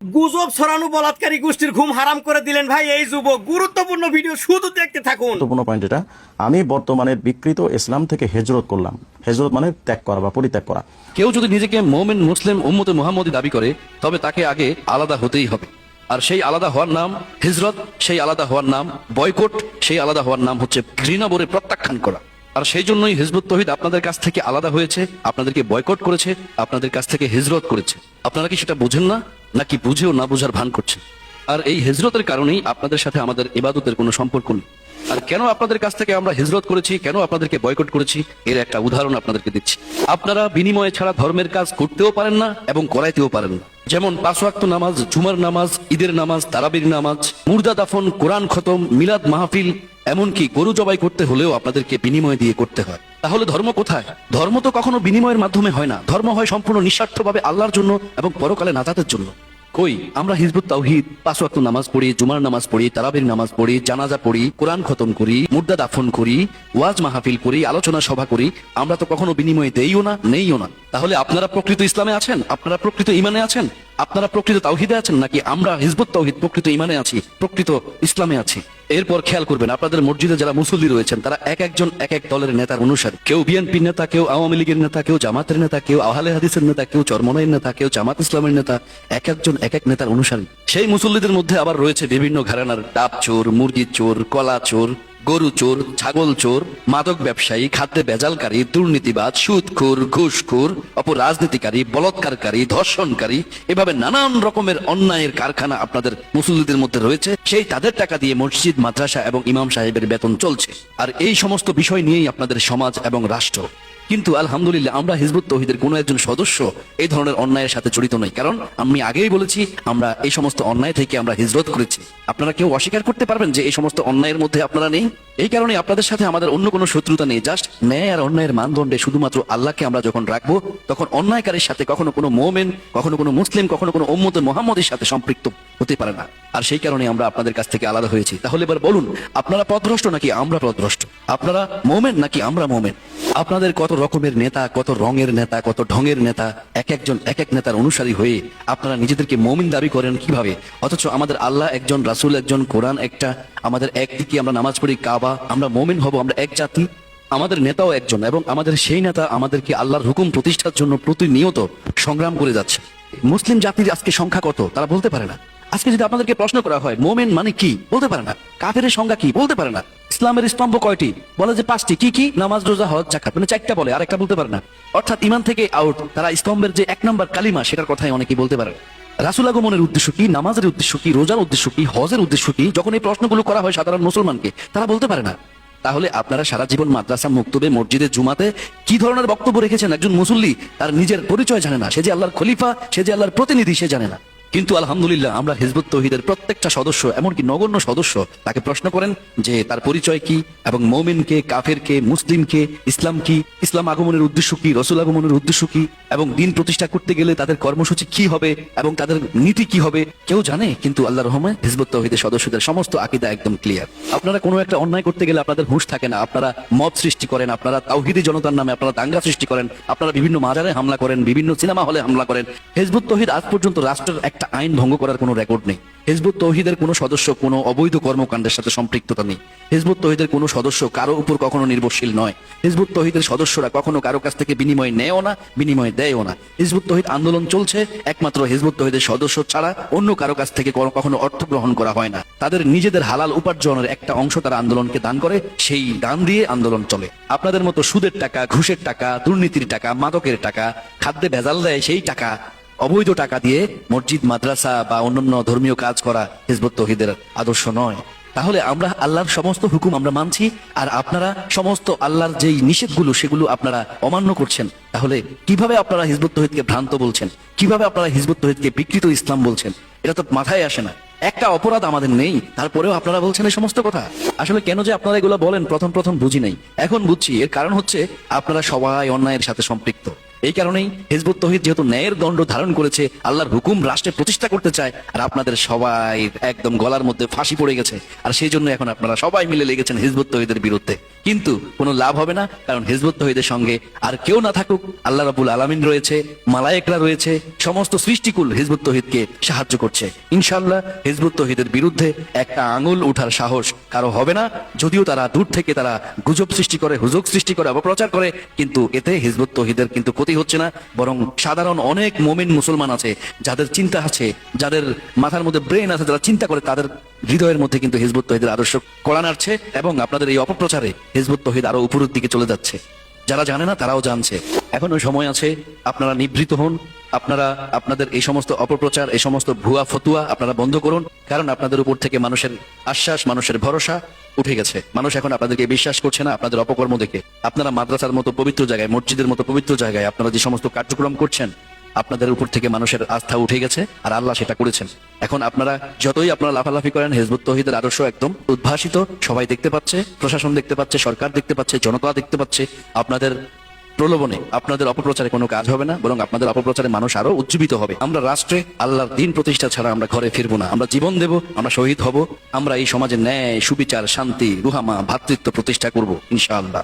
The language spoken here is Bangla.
গুজব ছড়ানো বলাৎকারী গোষ্ঠীর ঘুম হারাম করে দিলেন ভাই এই যুবক। গুরুত্বপূর্ণ ভিডিও শুধু দেখতে থাকুন। গুরুত্বপূর্ণ পয়েন্ট এটা, আমি বর্তমানে বিকৃত ইসলাম থেকে হিজরত করলাম। হিজরত মানে ত্যাগ করা বা পরিত্যাগ করা। কেউ যদি নিজেকে মুমিন মুসলিম উম্মতে মুহাম্মদী দাবি করে তবে তাকে আগে আলাদা হতেই হবে। আর সেই আলাদা হওয়ার নাম হিজরত, সেই আলাদা হওয়ার নাম বয়কট, সেই আলাদা হওয়ার নাম হচ্ছে ঘৃণা ভরে প্রত্যাখ্যান করা। আর সেই জন্যই হিজবুত তৌহিদ আপনাদের কাছ থেকে আলাদা হয়েছে, আপনাদেরকে বয়কট করেছে, আপনাদের কাছ থেকে হিজরত করেছে। আপনারা কি সেটা বুঝেন না, নাকি বুঝেও না বুঝার ভান করছেন? আর এই হিজরতের কারণেই আপনাদের সাথে আমাদের ইবাদতের কোনো সম্পর্ক নেই। আর কেন আপনাদের কাছ থেকে আমরা হিজরত করেছি, কেন আপনাদেরকে বয়কট করেছি, এর একটা উদাহরণ আপনাদেরকে দিচ্ছি। আপনারা বিনিময়ে ছাড়া ধর্মের কাজ করতেও পারেন না এবং করাইতেও পারেন না। যেমন 5 ওয়াক্ত নামাজ, জুমার নামাজ, ঈদের নামাজ, তারাবির নামাজ, মুর্দা দাফন, কোরআন খতম, মিলাদ মাহফিল, এমনকি গরু জবাই করতে হলেও আপনাদেরকে বিনিময় দিয়ে করতে হয়। তাহলে ধর্ম কোথায়? ধর্ম তো কখনো বিনিময়ের মাধ্যমে হয় না। ধর্ম হয় সম্পূর্ণ নিঃস্বার্থভাবে আল্লাহর জন্য এবং পরকালে নাজাতের জন্য। কই আমরা হিজবুত তাওহীদ 5 ওয়াক্ত নামাজ পড়ি, জুমার নামাজ পড়ি, তারাবির নামাজ পড়ি, জানাজা পড়ি, কোরআন খতম করি, মুর্দা দাফন করি, ওয়াজ মাহফিল করি, আলোচনা সভা করি, আমরা তো কখনো বিনিময় দেইও না, নেইও না। তাহলে আপনারা প্রকৃত ইসলামে আছেন? আপনারা প্রকৃত ঈমানে আছেন? আপনারা প্রকৃত তাওহীদে আছেন? নাকি আমরা হিজবুত তাওহীদ প্রকৃত ঈমানে আছি, প্রকৃত ইসলামে আছি? এরপর খেয়াল করবেন, আপনাদের মসজিদে যারা মুসল্লি রয়েছেন তারা এক একজন এক এক দলের নেতার অনুসারী। কেউ বিএনপির নেতা, কেউ আওয়ামী লীগের নেতা, কেউ জামাতের নেতা, কেউ আহলে হাদিসের নেতা, কেউ চরমনাইয়ের নেতা, কেউ জামাত ইসলামের নেতা, এক একজন এক এক নেতার অনুসারী। সেই মুসল্লিদের মধ্যে আবার রয়েছে বিভিন্ন ঘরানার ডাব চোর, মুরগি চোর, কলা চোর, গরু চোর, ছাগল চোর, মাদক ব্যবসায়ী, খাদ্যে ভেজালকারী, দুর্নীতিবাজ, সুদখোর, ঘুষখোর, অপরাজনীতিকারী, বলৎকারকারী, ধর্ষণকারী, এভাবে নানান রকমের অন্যায়ের কারখানা আপনাদের মুসল্লিদের মধ্যে রয়েছে। সেই তাদের টাকা দিয়ে মসজিদ, মাদ্রাসা এবং ইমাম সাহেবের বেতন চলছে। আর এই সমস্ত বিষয় নিয়েই আপনাদের সমাজ এবং রাষ্ট্র। কিন্তু আলহামদুলিল্লাহ আমরা হিজবুত তাওহীদের কোনো একজন সদস্য এই ধরনের অন্যায়ের সাথে জড়িত নই। কারণ আমি আগেই বলেছি, আমরা এই সমস্ত অন্যায় থেকে আমরা হিজরত করেছি। আপনারা কেউ অস্বীকার করতে পারবেন যে এই সমস্ত অন্যায়ের মধ্যে আপনারা নেই? এই কারণে আপনাদের সাথে আমাদের অন্য কোনো শত্রুতা নেই। জাস্ট ন্যায় আর অন্যায়ের মানদণ্ডে শুধুমাত্র আল্লাহকে আমরা যখন রাখবো, তখন অন্যায়কারীর সাথে কখনো কোনো মুমিন, কখনো কোনো মুসলিম, কখনো কোনো উম্মতে মুহাম্মদের সাথে সম্পৃক্ত হতে পারে না। আর সেই কারণে আমরা আপনাদের কাছ থেকে আলাদা হয়েছি। তাহলে এবার বলুন, আপনারা পথভ্রষ্ট নাকি আমরা পথভ্রষ্ট? আপনারা মুমিন নাকি আমরা মুমিন? আপনাদের কত রকমের নেতা, কত রঙের নেতা, কত ঢঙের নেতা, এক একজন এক এক নেতার অনুসারী হয়ে আপনারা নিজেদেরকে মুমিন দাবি করেন কিভাবে? অথচ আমাদের আল্লাহ একজন, রাসূল একজন, কোরআন একটা, আমাদের একদিকে আমরা নামাজ পড়ি কাবা, আমরা মুমিন হব, আমরা এক জাতি। আমাদের নেতাও একজন এবং আমাদের সেই নেতা আমাদেরকে আল্লাহর হুকুম প্রতিষ্ঠার জন্য প্রতিনিয়ত সংগ্রাম করে যাচ্ছে। মুসলিম জাতির আজকে সংখ্যা কত তারা বলতে পারে না। আজকে যদি আপনাদেরকে প্রশ্ন করা হয় মুমিন মানে কি, বলতে পারে না। কাফেরের সংখ্যা কি, বলতে পারে না। ইসলামের স্তম্ভ কয়টি, বলে যে 5টি। কি কি? নামাজ, রোজা, হজ, যাকাত, মানে 4টা বলে, আর একটা বলতে পারে না। অর্থাৎ ঈমান থেকে আউট। তারা স্তম্ভের যে 1 নম্বর কালিমা, সেটার কথাই অনেকেই বলতে পারে। রাসূল আগমনের উদ্দেশ্য কি, নামাজের উদ্দেশ্য কি, রোজার উদ্দেশ্য কি, হজের উদ্দেশ্য কি, যখন এই প্রশ্নগুলো করা হয় সাধারণ মুসলমানকে, তারা বলতে পারে না। তাহলে আপনারা সারা জীবন মাদ্রাসা, মক্তবে, মসজিদে, জুমাতে কি ধরনের বক্তব্য রেখেছেন? একজন মুসল্লি তার নিজের পরিচয় জানে না। সে যে আল্লাহর খলিফা, সে যে আল্লাহর প্রতিনিধি, সে জানে না। কিন্তু আলহামদুলিল্লাহ আমরা হিজবুত তাওহীদের প্রত্যেকটা সদস্য, এমনকি নগণ্য সদস্য, তাকে প্রশ্ন করেন যে তার পরিচয় কি, এবং মুমিনকে, কাফেরকে, মুসলিমকে, ইসলাম কি, ইসলাম আগমনের উদ্দেশ্য কি, রাসূল আগমনের উদ্দেশ্য কি, এবং দিন প্রতিষ্ঠা করতে গেলে তাদের কর্মসূচি কি হবে এবং তাদের নীতি কি হবে, কেউ জানে? কিন্তু আল্লাহর রহমতে হিজবুত তাওহীদের সদস্যদের সমস্ত আকীদা একদম ক্লিয়ার। আপনারা কোনো একটা অন্যায় করতে গেলে আপনাদের হুঁশ থাকে না। আপনারা মব সৃষ্টি করেন, আপনারা তাওহীদি জনতার নামে আপনারা দাঙ্গা সৃষ্টি করেন, আপনারা বিভিন্ন মাজারে হামলা করেন, বিভিন্ন সিনেমা হলে হামলা করেন। হিজবুত তাওহীদ আজ পর্যন্ত রাষ্ট্রের একটা আইন ভঙ্গ করার কোনো রেকর্ড নেই। হিজবুত তাওহীদের কোনো সদস্য কোনো অবৈধ কর্মকাণ্ডের সাথে সম্পৃক্ততা নেই। হিজবুত তাওহীদের কোনো সদস্য কারো উপর কখনো নির্ভরশীল নয়। হিজবুত তাওহীদের সদস্যরা কখনো কারো কাছ থেকে বিনিময় নেয়ও না, বিনিময় দেয়ও না। হিজবুত তাওহীদ আন্দোলন চলছে একমাত্র হিজবুত তাওহীদের সদস্য ছাড়া অন্য কারো কাছ থেকে কখনো অর্থ গ্রহণ করা হয় না। তাদের নিজেদের হালাল উপার্জনের একটা অংশ তারা আন্দোলনকে দান করে, সেই দান দিয়ে আন্দোলন চলে। আপনাদের মতো সুদের টাকা, ঘুষের টাকা, দুর্নীতির টাকা, মাদকের টাকা, খাদ্যে ভেজাল দেয় সেই টাকা, অবৈধ টাকা দিয়ে মসজিদ, মাদ্রাসা বা অন্যান্য ধর্মীয় কাজ করা হিজবুত তাওহীদের আদর্শ নয়। তাহলে আমরা আল্লাহর সমস্ত হুকুম আমরা মানছি, আর আপনারা সমস্ত আল্লাহর যেই নিষেধগুলো সেগুলো আপনারা অমান্য করছেন। তাহলে কিভাবে আপনারা হিজবুত তাওহীদকে ভ্রান্ত বলছেন? কিভাবে আপনারা হিজবুত তাওহীদকে বিকৃত ইসলাম বলছেন? এটা তো মাথায় আসে না। একটা অপরাধ আমাদের নেই, তারপরেও আপনারা বলছেন এই সমস্ত কথা। আসলে কেন যে আপনারা এগুলো বলেন প্রথম প্রথম বুঝি নাই, এখন বুঝছি। এর কারণ হচ্ছে আপনারা সবাই অন্যায়ের সাথে সম্পৃক্ত। এই কারণেই হিজবুত তৌহিদ যেহেতু ন্যায়ের দণ্ড ধারণ করেছে, আল্লাহর হুকুম রাষ্ট্রে প্রতিষ্ঠা করতে চায়, আর আপনাদের সবাই একদম গলার মধ্যে ফাঁসি পড়ে গেছে, আর সেই জন্য এখন আপনারা সবাই মিলে লেগেছেন হিজবুত তৌহিদের বিরুদ্ধে। কিন্তু কোনো লাভ হবে না, কারণ হিজবুত তৌহিদের সঙ্গে আর কেউ না থাকুক, আল্লাহ রাব্বুল আলামিন রয়েছে, মালায়েকরা রয়েছে, সমস্ত সৃষ্টিকুল হিজবুত তৌহিদকে সাহায্য করছে। ইনশাআল্লাহ হিজবুত তৌহিদের বিরুদ্ধে একটা আঙুল উঠার সাহস কারো হবে না। যদিও তারা দূর থেকে তারা গুজব সৃষ্টি করে, হুজুগ সৃষ্টি করে, অপপ্রচার করে, কিন্তু এতে হিজবুত তৌহিদের কিন্তু ক্ষতি হচ্ছে না, বরং সাধারণ অনেক মুমিন মুসলমান আছে, যাদের চিন্তা আছে, যাদের মাথার মধ্যে ব্রেন আছে, যারা চিন্তা করে, তাদের হৃদয়ের মধ্যে কিন্তু হিজবুত তৌহিদের আদর্শ কোরআন আসছে, এবং আপনাদের এই অপপ্রচারে হিজবুত তৌহিদ আরো উপরের দিকে চলে যাচ্ছে। যারা জানে না তারাও জানছে। এখনো সময় আছে, আপনারা নিবৃত হন, আপনারা আপনাদের এই সমস্ত অপপ্রচার, এই সমস্ত ভুয়া ফতুয়া আপনারা বন্ধ করুন, কারণ আপনাদের উপর থেকে মানুষের আশ্বাস, মানুষের ভরসা উঠে গেছে। মানুষ এখন আপনাদেরকে বিশ্বাস করছে না আপনাদের অপকর্ম দেখে। আপনারা মাদ্রাসার মতো পবিত্র জায়গায়, মসজিদের মতো পবিত্র জায়গায় আপনারা যে সমস্ত কার্যক্রম করছেন, আপনাদের উপর থেকে মানুষের আস্থা উঠে গেছে, আর আল্লাহ সেটা করেছেন। এখন আপনারা যতই আপনারা লাফালাফি করেন, হিজবুত তৌহিদের আদর্শ একদম উদ্ভাসিত, সবাই দেখতে পাচ্ছে, প্রশাসন দেখতে পাচ্ছে, সরকার দেখতে পাচ্ছে, জনতা দেখতে পাচ্ছে। আপনাদের প্রলোভনে, আপনাদের অপপ্রচারে কোনো কাজ হবে না, বরং আপনাদের অপপ্রচারে মানুষ আরো উজ্জীবিত হবে। আমরা রাষ্ট্রে আল্লাহর দিন প্রতিষ্ঠা ছাড়া আমরা ঘরে ফিরবো না। আমরা জীবন দেব, আমরা শহীদ হব, আমরা এই সমাজে ন্যায়, সুবিচার, শান্তি, রুহামা, ভ্রাতৃত্ব প্রতিষ্ঠা করব ইনশাআল্লাহ।